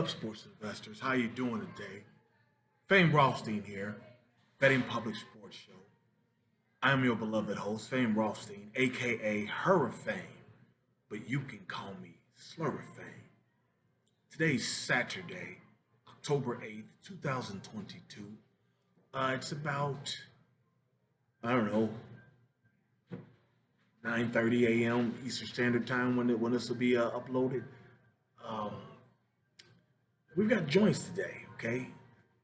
Up, sports investors? How you doing today? Fame Rothstein here, betting public sports show. I am your beloved host, Fame Rothstein, aka Her of Fame, but you can call me Slur of Fame. Today's Saturday, October 8th, 2022. It's about, I don't know, 9:30 a.m. Eastern Standard Time when this will be uploaded. Um, we've got joints today, okay?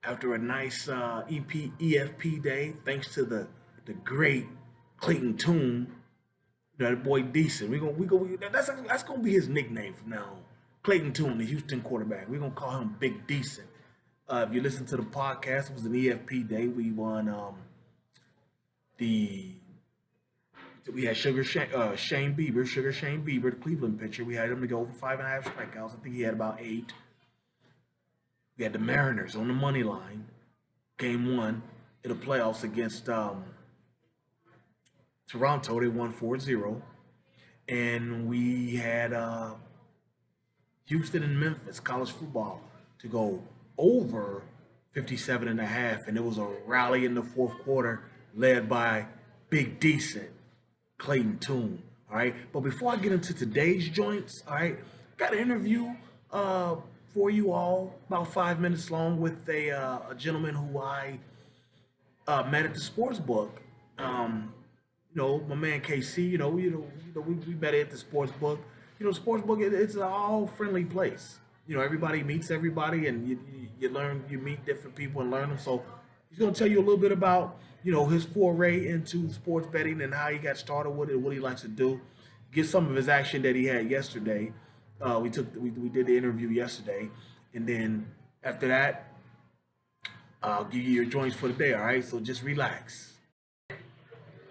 After a nice EFP day, thanks to the great Clayton Toon, that boy Decent. That's gonna be his nickname from now on. Clayton Toon, the Houston quarterback. We're gonna call him Big Decent. If you listen to the podcast, it was an EFP day. We won the we had Shane Bieber, the Cleveland pitcher. We had him to go over 5.5 strikeouts. I think he had about 8. We had the Mariners on the money line, game one in the playoffs against Toronto. They won 4-0. And we had Houston and Memphis college football to go over 57.5. And it was a rally in the fourth quarter led by Big Decent Clayton Toon. All right. But before I get into today's joints, all right, got an interview for you all, about 5 minutes long, with a gentleman who I met at the sports book. My man KC. We met at the sports book. Sports book, it's an all friendly place. Everybody meets everybody, and you learn, you meet different people and learn them. So he's gonna tell you a little bit about his foray into sports betting and how he got started with it, what he likes to do. Get some of his action that he had yesterday. We did the interview yesterday, and then after that, I'll give you your joints for the day. All right, so just relax.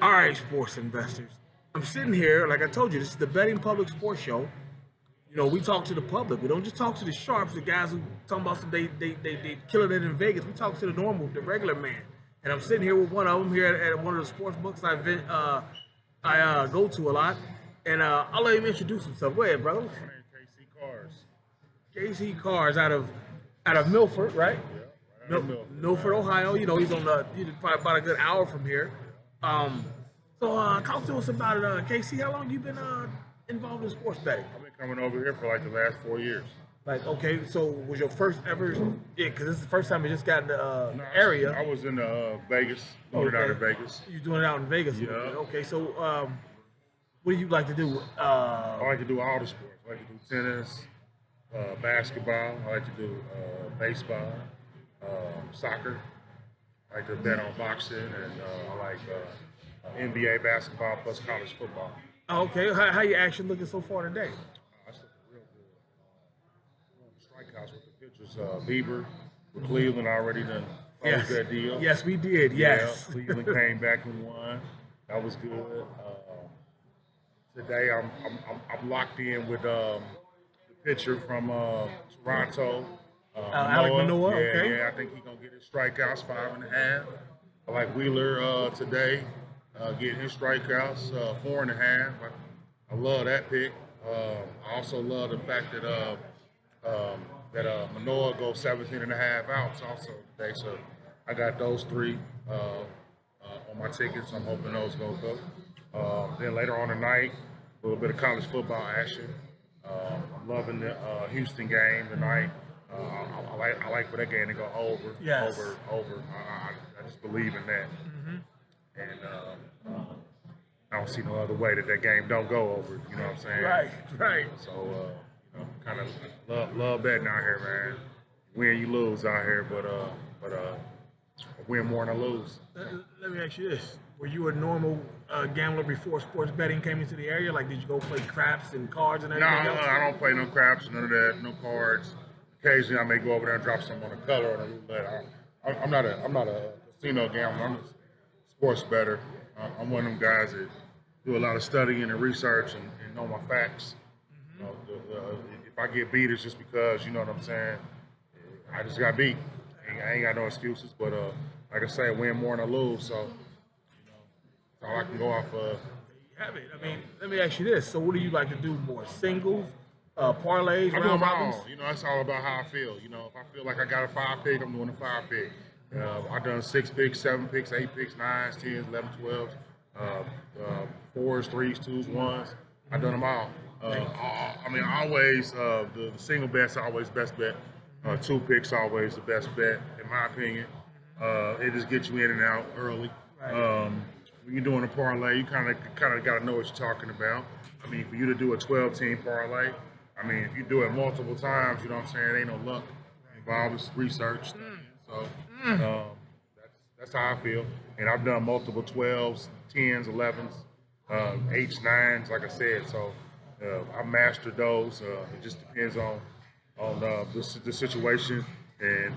All right, sports investors. I'm sitting here, like I told you, this is the Betting Public Sports Show. We talk to the public. We don't just talk to the sharps, the guys who talking about they killing it in Vegas. We talk to the regular man. And I'm sitting here with one of them here at one of the sports books I go to a lot. And I'll let him introduce himself. Go ahead, brother. My name is KC Cars. KC Cars out of Milford, right? Yeah, right out of Milford, Ohio. He's he's probably about a good hour from here. So talk to us about it, KC. How long you been involved in sports betting? I've been coming over here for like the last 4 years. Like, okay, so was your first ever? Yeah, because this is the first time you just got in the No, area. I was in Vegas, doing it out in Vegas. You're doing it out in Vegas. Yeah. Okay, so what do you like to do? I like to do all the sports. I like to do tennis, basketball. I like to do baseball, soccer. I like to bet on boxing, and I like NBA basketball plus college football. Okay, how you actually looking so far today? That's looking real good. Strikeouts with the pitchers. Bieber with Cleveland already done closed that deal. Yes, we did. Yes. Yeah, Cleveland came back and won. That was good. Today I'm locked in with the pitcher from Toronto. Alec Manoah. Yeah, Okay. yeah. I think he's gonna get his strikeouts 5.5. I like Wheeler today. Getting his strikeouts 4.5. I love that pick. I also love the fact that Manoah goes 17.5 outs also today. So I got those 3 on my tickets. I'm hoping those go go. Then later on tonight, a little bit of college football action. I'm loving the Houston game tonight. I like for that game to go over. Yes. Over. I just believe in that. Mm-hmm. And I don't see no other way that game don't go over. You know what I'm saying? Right. So kind of love betting out here, man. Win, you lose out here, but win more than I lose. Let me ask you this: were you a normal gambler before sports betting came into the area? Like, did you go play craps and cards and everything else? No, I don't play no craps, none of that, no cards. Occasionally, I may go over there and drop some on the color or the roulette. I'm not a casino gambler. I'm a sports bettor. I'm one of them guys that do a lot of studying and research and know my facts. If I get beat, it's just because, you know what I'm saying, I just got beat. I ain't got no excuses, but like I say, win more than I lose, so that's all I can go off of. Have it. I mean, let me ask you this. So what do you like to do more? Singles, parlays, I do round them robins? all. It's all about how I feel. If I feel like I got a 5 pick, I'm doing a 5 pick. I've done 6 picks, 7 picks, 8 picks, 9s, 10s, 11s, 12s, fours, threes, twos, ones. I've done them all. Always the single bet's always best bet. 2 picks always the best bet, in my opinion. It just gets you in and out early. Right. When you're doing a parlay, you kind of got to know what you're talking about. For you to do a 12-team parlay, if you do it multiple times, you know what I'm saying, ain't no luck involved. It's research. So that's how I feel. And I've done multiple 12s, 10s, 11s, 8s, 9s, like I said. So I mastered those. It just depends on the situation and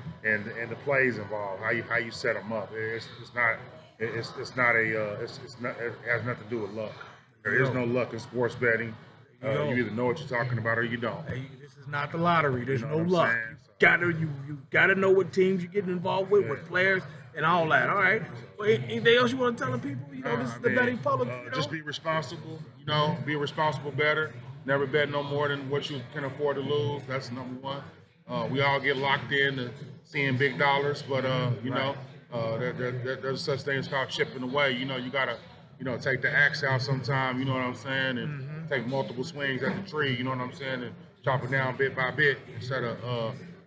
the plays involved, how you set them up. It has nothing to do with luck. There is no luck in sports betting. You either know what you're talking about or you don't. Hey, this is not the lottery. There's no what I'm luck. saying? You gotta know what teams you're getting involved with, what players, and all that. All right. Well, anything else you want to tell the people? This is the betting public. Just be responsible. Be a responsible bettor. Never bet no more than what you can afford to lose. That's number one. We all get locked in to seeing big dollars, but there's such things called chipping away. You gotta take the axe out sometime. You know what I'm saying, and take multiple swings at the tree. You know what I'm saying, and chop it down bit by bit instead of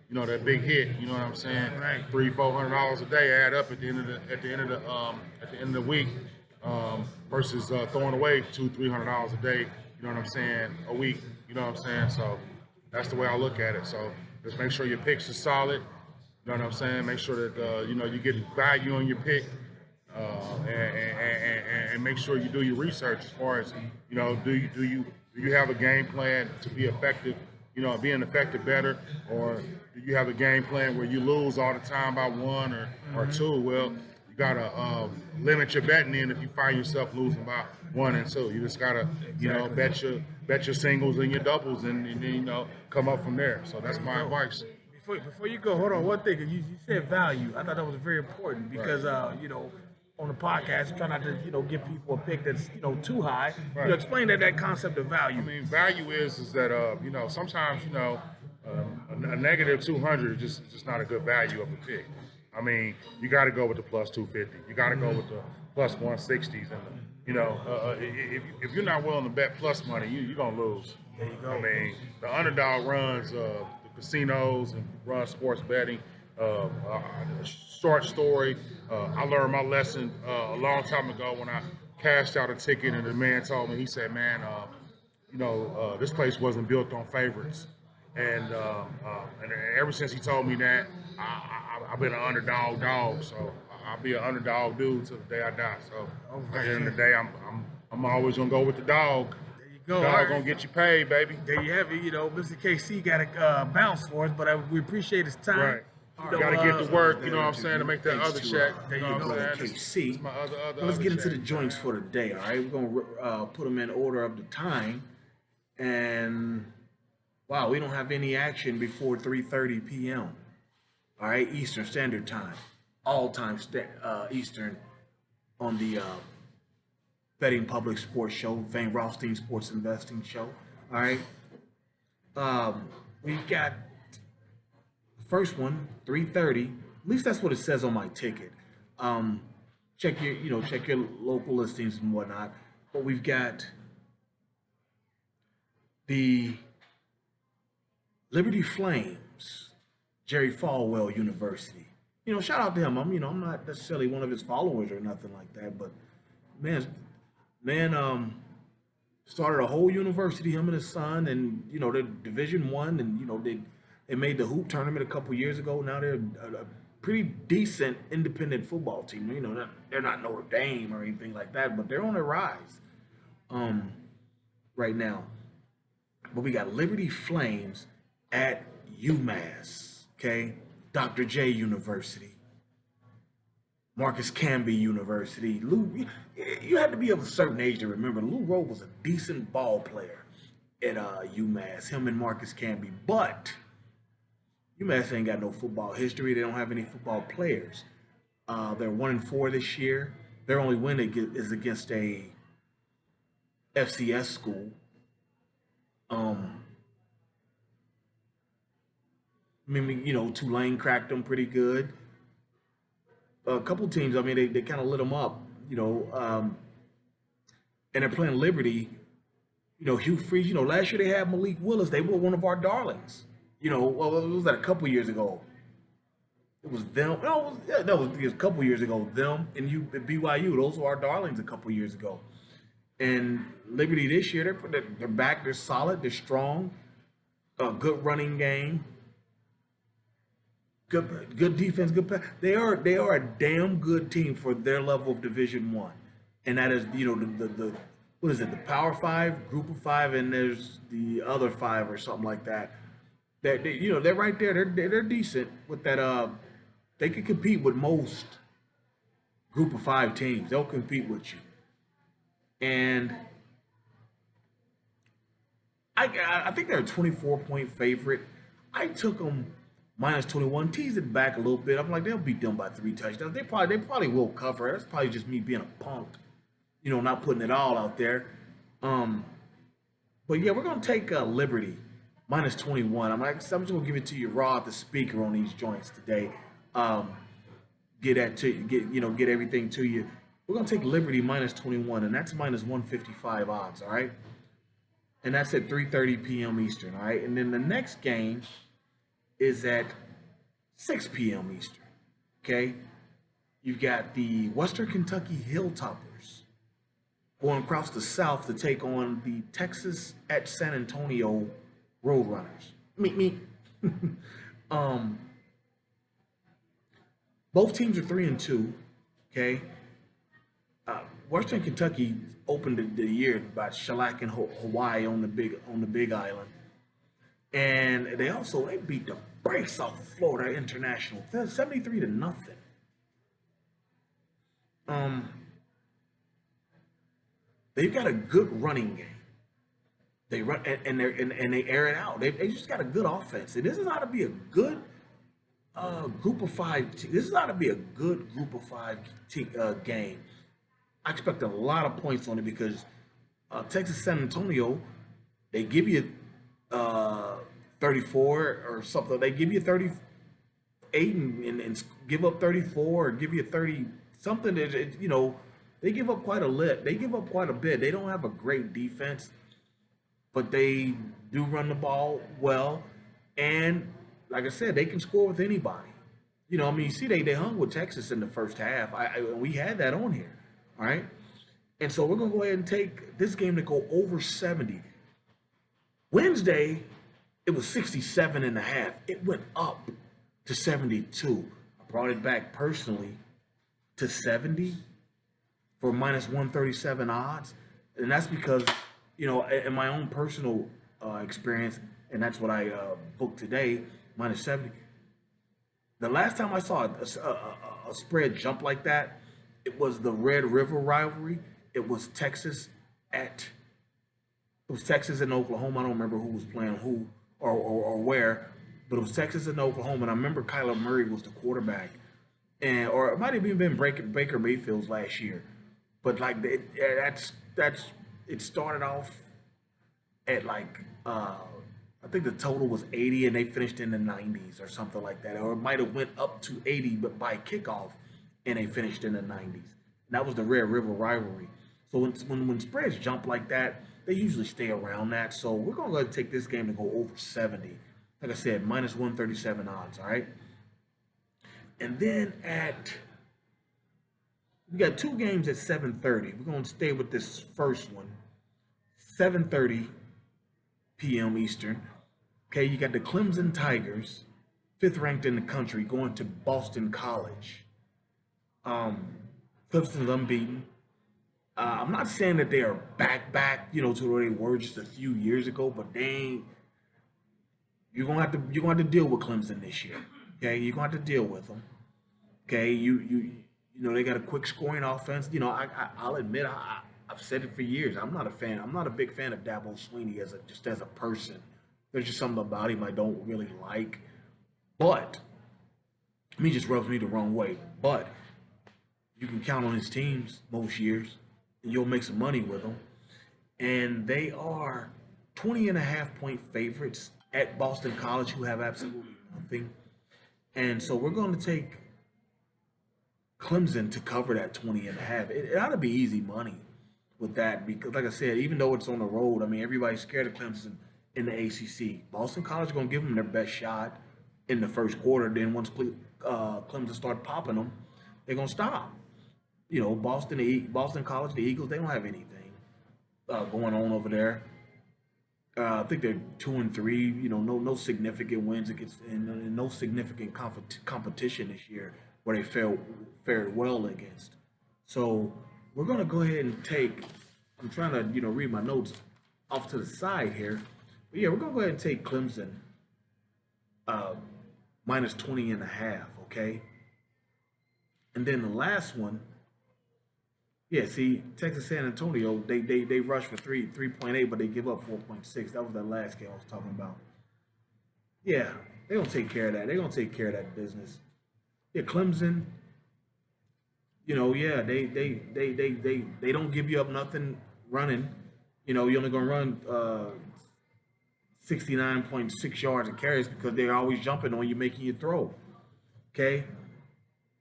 that big hit. You know what I'm saying? Right. $300-400 a day add up at the end of the week versus throwing away $200-300 a day. You know what I'm saying? A week. You know what I'm saying? So that's the way I look at it. So just make sure your picks are solid. You know what I'm saying? Make sure that you get value on your pick, and make sure you do your research as far as do you have a game plan to be effective? Be an effective bettor, or do you have a game plan where you lose all the time by 1 or 2? Well, you gotta limit your betting in if you find yourself losing by 1 and 2. You just gotta bet your singles and your doubles, and then come up from there. So that's my advice. Before you go, hold on one thing. You said value. I thought that was very important because on the podcast, you try not to give people a pick that's too high. Right. Explain that concept of value. Value is that sometimes a negative 200 is just not a good value of a pick. You got to go with the plus 250. You got to go with the plus 160s, and if you're not willing to bet plus money, you're gonna lose. There you go. The underdog runs the casinos and runs sports betting. Short story, I learned my lesson a long time ago when I cashed out a ticket, and the man told me, he said, man, this place wasn't built on favorites. And ever since he told me that, I've been an underdog dog, so I'll be an underdog dude till the day I die. So at the end of the day, I'm always gonna go with the dog. There you go. Dog gonna get you paid, baby. There you have it. Mr. KC got to bounce for us, but we appreciate his time. Right. You gotta get to work, you know what I'm saying, to make that other check. There you go, KC. My other Let's get into check. the joints for the day, all right? We're going to put them in order of the time. And, wow, we don't have any action before 3:30 p.m., all right, Eastern Standard Time. All time Eastern on the Betting Public Sports Show, Rothstein Sports Investing Show, all right? We've got first one, 3:30. At least that's what it says on my ticket. Check your local listings and whatnot. But we've got the Liberty Flames, Jerry Falwell University. Shout out to him. I'm not necessarily one of his followers or nothing like that, but man, started a whole university, him and his son, and they're Division I, and they made the hoop tournament a couple years ago. Now they're a pretty decent independent football team. They're not Notre Dame or anything like that, but they're on a rise right now. But we got Liberty Flames at UMass, okay? Dr. J University, Marcus Camby University. Lou, you had to be of a certain age to remember Lou Rowe was a decent ball player at UMass, him and Marcus Camby, but UMass ain't got no football history. They don't have any football players. They're 1-4 this year. Their only win is against a FCS school. I mean, Tulane cracked them pretty good. A couple teams, I mean, they kind of lit them up, and they're playing Liberty. Hugh Freeze. Last year they had Malik Willis. They were one of our darlings. Well, it was that a couple years ago. It was them. No, it was, yeah, no, it was a couple years ago. Them and BYU. Those were our darlings a couple years ago. And Liberty this year, they're back. They're solid. They're strong. A good running game. Good defense. Good. They are a damn good team for their level of Division One, and that is the what is it, the Power Five, Group of Five, and there's the other five or something like that. They're right there. They're decent with that. They can compete with most Group of Five teams. They'll compete with you, and I think they're a 24-point favorite. I took them minus 21, teased it back a little bit. I'm like, they'll beat them by 3 touchdowns. They probably will cover. That's probably just me being a punk, not putting it all out there. But yeah, we're gonna take Liberty minus 21. I'm just gonna give it to you raw at the speaker on these joints today. Get that to get everything to you. We're gonna take Liberty minus 21, and that's minus 155 odds. All right, and that's at 3:30 p.m. Eastern. All right, and then the next game is at 6 p.m. Eastern. Okay, you've got the Western Kentucky Hilltoppers going across the South to take on the Texas at San Antonio Roadrunners. Meet me. Both teams are 3-2. Okay, Western Kentucky opened the year by shellacking Hawaii on the Big Island, and they beat the brakes off of Florida International, 73-0. They've got a good running game. They run and they air it out. They just got a good offense. And this is how to be a good group of five. This is how to be a good group of five game. I expect a lot of points on it because Texas San Antonio, they give you 34 or something. They give you 38 and give up 34 or give you 30 something. They give up quite a lit. They give up quite a bit. They don't have a great defense, but they do run the ball well. And like I said, they can score with anybody. You see, they hung with Texas in the first half. We had that on here. All right. And so we're going to go ahead and take this game to go over 70. Wednesday, it was 67.5. It went up to 72. I brought it back personally to 70 for minus 137 odds. And that's because, in my own personal experience, and that's what I booked today, minus 70. The last time I saw a spread jump like that, it was the Red River rivalry. It was Texas and Oklahoma. I don't remember who was playing who or where, but it was Texas and Oklahoma. And I remember Kyler Murray was the quarterback, or it might have even been Baker Mayfield's last year. But like it started off at I think the total was 80 and they finished in the 90s or something like that, or it might have went up to 80, but by kickoff, and they finished in the 90s. And that was the Red River rivalry. So when spreads jump like that, they usually stay around that. So we're going to go ahead and take this game to go over 70. Like I said, minus 137 odds, all right? And then we got 2 games at 7:30. We're going to stay with this first one. 7:30 p.m. Eastern. Okay, you got the Clemson Tigers, 5th ranked in the country, going to Boston College. Clemson's unbeaten. I'm not saying that they are back, to where they were just a few years ago, but they ain't. You're gonna have to deal with Clemson this year. Okay, you're gonna have to deal with them. Okay, they got a quick scoring offense. I'll admit I've said it for years. I'm not a fan. I'm not a big fan of Dabo Swinney as a person. There's just something about him I don't really like. But he just rubs me the wrong way. But you can count on his teams most years, and you'll make some money with them. And they are 20.5 point favorites at Boston College, who have absolutely nothing. And so we're going to take Clemson to cover that 20 and a half. It ought to be easy money with that because, like I said, even though it's on the road, I mean, everybody's scared of Clemson in the ACC. Boston College is going to give them their best shot in the first quarter. Then once Clemson start popping them, they're going to stop. You know, Boston College, the Eagles, they don't have anything going on over there. I think they're 2-3. You know, no significant wins against and no significant competition this year where they fared well against. So we're gonna go ahead and take. I'm trying to read my notes off to the side here, but yeah, we're gonna go ahead and take Clemson uh, minus 20 and a half. Okay, and then the last one. Yeah, see, Texas San Antonio, they rushed for 3.8, but they give up 4.6. That was that last game I was talking about. Yeah, they gonna take care of that. They're gonna take care of that business. Yeah, Clemson, yeah, they don't give you up nothing running. You know, you're only gonna run 69.6 yards of carries because they're always jumping on you, making you throw. Okay?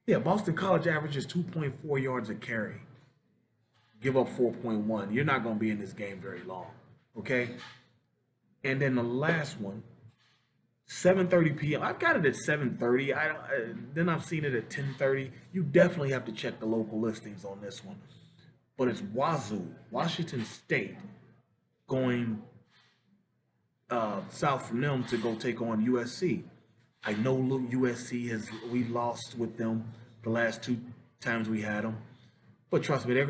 Yeah, Boston College averages 2.4 yards a carry. Give up 4.1. You're not going to be in this game very long. Okay? And then the last one, 7:30 p.m. I've got it at 7:30. Then I've seen it at 10:30. You definitely have to check the local listings on this one. But it's Wazoo, Washington State, going south from them to go take on USC. I know USC we lost with them the last two times we had them. But trust me,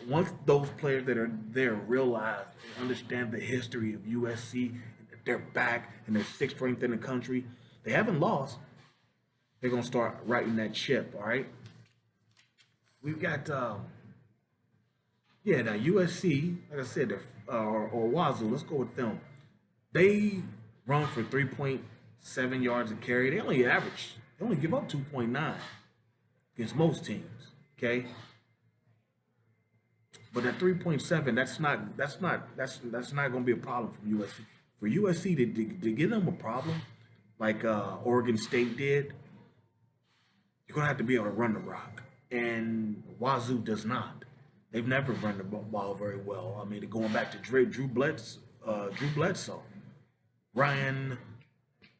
once those players that are there realize and understand the history of USC, that they're back and they're sixth ranked in the country, they haven't lost. They're gonna start writing that ship. All right. We've got now USC, like I said, or Wazoo. Let's go with them. They run for 3.7 yards a carry. They only give up 2.9 against most teams. Okay. But at 3.7, that's not going to be a problem from USC. For USC to give them a problem, like Oregon State did, you're going to have to be able to run the rock. And Wazoo does not. They've never run the ball very well. I mean, going back to Drew Bledsoe, Ryan,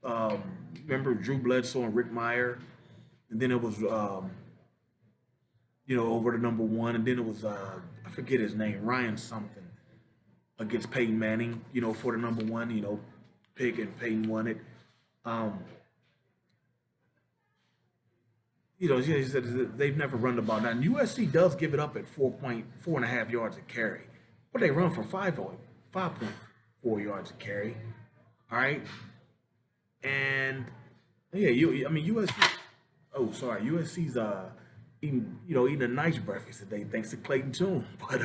remember Drew Bledsoe and Rick Meyer, and then it was over to number one, and then it was I forget his name, Ryan something, against Peyton Manning, for the number one, pick, and Peyton won it. He said they've never run the ball. Now USC does give it up at 4.4.5 yards a carry, but they run for 5.4 yards a carry. All right, and yeah, USC. Oh, sorry, USC's eating a nice breakfast today thanks to Clayton Tune. But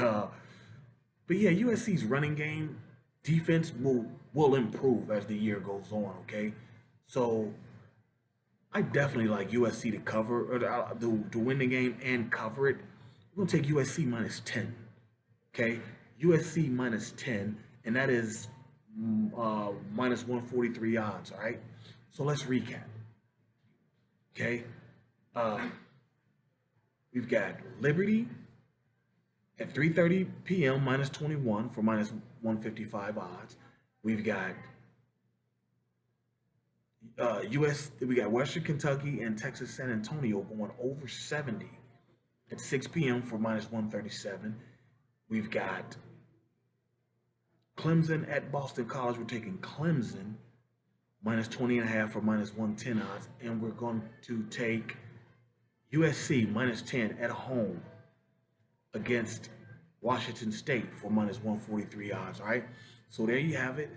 yeah, USC's running game defense will improve as the year goes on. Okay, so I definitely like USC to cover or to win the game and cover it. We're gonna take USC minus 10. Okay, USC minus 10, and that is minus 143 odds. All right, so let's recap. Okay. We've got Liberty at 3:30 p.m. minus 21 for minus 155 odds. We've got we got Western Kentucky and Texas San Antonio going over 70 at 6 p.m. for minus 137. We've got Clemson at Boston College. We're taking Clemson minus 20 and a half for minus 110 odds, and we're going to take USC minus 10 at home against Washington State for minus 143 odds. All right, so there you have it.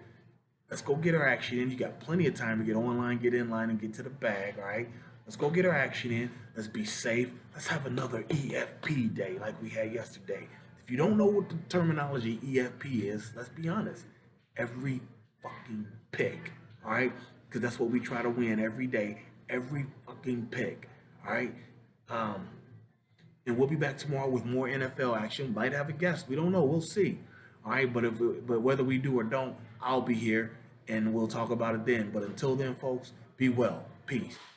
Let's go get our action in. You got plenty of time to get online, get in line, and get to the bag. All right, let's go get our action in. Let's be safe. Let's have another EFP day like we had yesterday. If you don't know what the terminology EFP is, let's be honest. Every fucking pick. All right, because that's what we try to win every day. Every fucking pick. All right. And we'll be back tomorrow with more NFL action. Might have a guest. We don't know. We'll see. All right. But whether we do or don't, I'll be here and we'll talk about it then. But until then, folks, Be well. Peace.